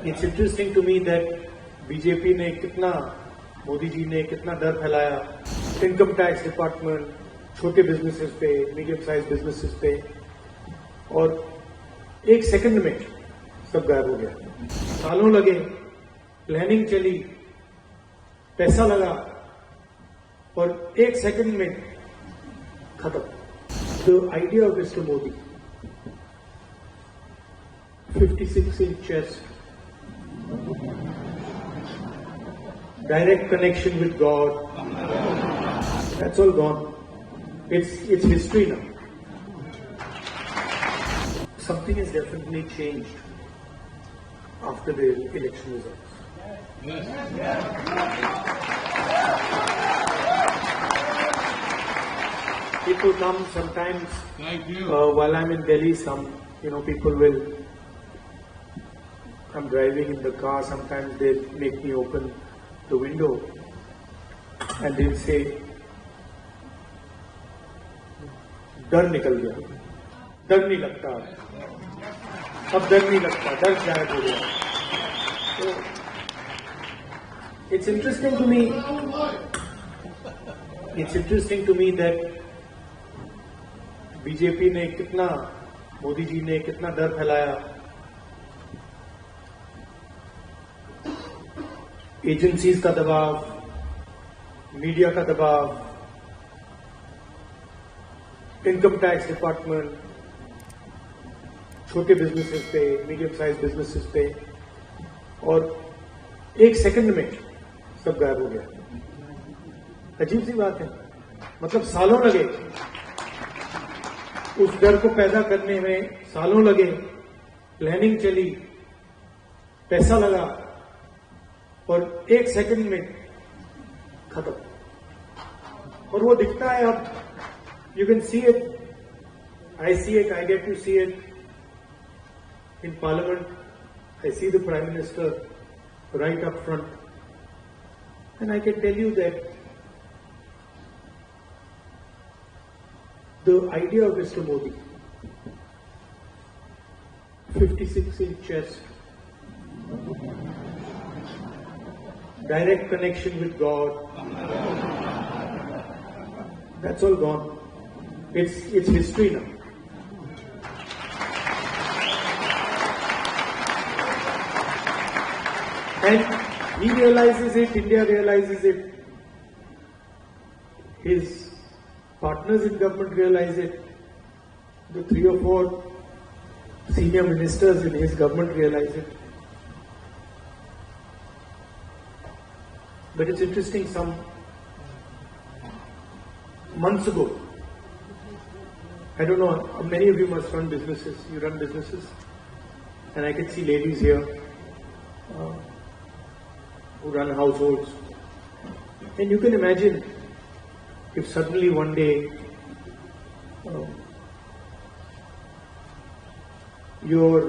It's interesting to me that BJP ने कितना, मोदी जी ने कितना डर फैलाया इनकम टैक्स डिपार्टमेंट, छोटे बिजनेसेस पे, मीडियम साइज बिजनेसेस पे, और एक सेकंड में सब गायब हो गया। सालों लगे, प्लानिंग चली, पैसा लगा, और एक सेकंड में खत्म। The idea of Mr. Modi, 56-inch chest, direct connection with God, that's all gone. It's history now. Something has definitely changed after the election results. People come sometimes while I'm in Delhi. People will. I'm driving in the car. Sometimes they make me open the window, and they'll say, "डर निकल गया, डर नहीं लगता, अब डर नहीं लगता, डर गायब हो गया." So it's interesting to me. It's interesting to me that BJP ने कितना, मोदी जी ने कितना डर फैलाया एजेंसीज का दबाव, मीडिया का दबाव, इनकम टैक्स डिपार्टमेंट, छोटे बिजनेसेस पे, मीडियम साइज बिजनेसेस पे, और एक सेकंड में सब गायब हो गया। अजीब सी बात है, मतलब सालों लगे उस डर को पैदा करने में, सालों लगे, प्लानिंग चली, पैसा लगा, और एक सेकंड में खत्म। और वो दिखता है अब, you can see it, I see it, I get to see it in parliament, I see the prime minister right up front, and I can tell you that the idea of Mr. Modi, 56-inch chest, direct connection with God, that's all gone. It's history now. And he realizes it, India realizes it, his partners in government realize it, the 3 or 4 senior ministers in his government realize it. But it's interesting, some months ago, I don't know, many of you must run businesses, you run businesses, and I can see ladies here who run households, and you can imagine if suddenly one day your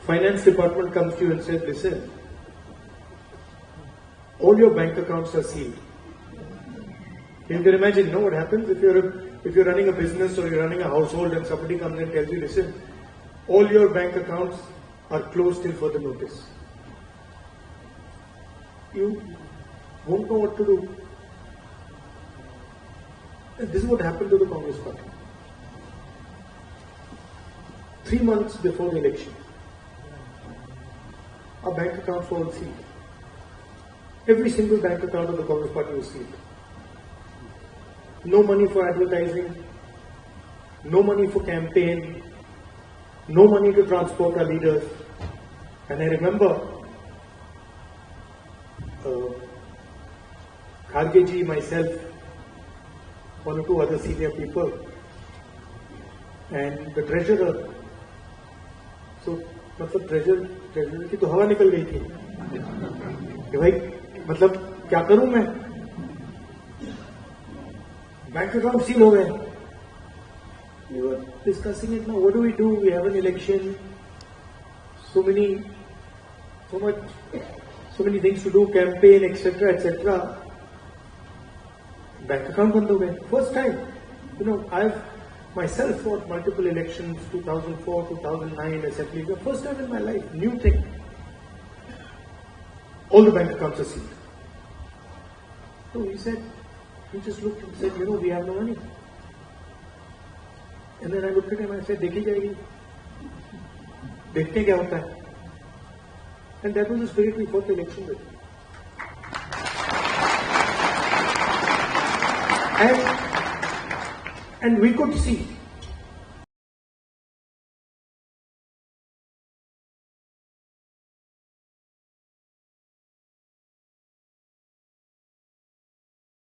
finance department comes to you and says, "Listen, all your bank accounts are sealed." You can imagine, what happens if you're running a business or you're running a household and somebody comes and tells you, "Listen, all your bank accounts are closed till further notice." You won't know what to do. This is what happened to the Congress party. 3 months before the election, our bank accounts were all sealed. Every single bank account of the Congress party was sealed. No money for advertising, no money for campaign, no money to transport our leaders. And I remember Kharge ji, myself, 1 or 2 other senior people, and the treasurer. So, मतलब treasurer की तो हवा निकल गई थी कि भाई, मतलब क्या करूं मैं, बैंक अकाउंट सील हो गए। We were discussing it now. What do we do? We have an election. So many things to do, campaign, etc., etc. Bank account बंद हो गए. First time, I've myself fought multiple elections, 2004, 2009, Assembly. The first time in my life, new thing. All the bank accounts are sealed. So he just looked and said, we have no money. And then I looked at him and I said, देखी जाएगी. देखते क्या होता है. And that was the spirit we fought the election with. And we could see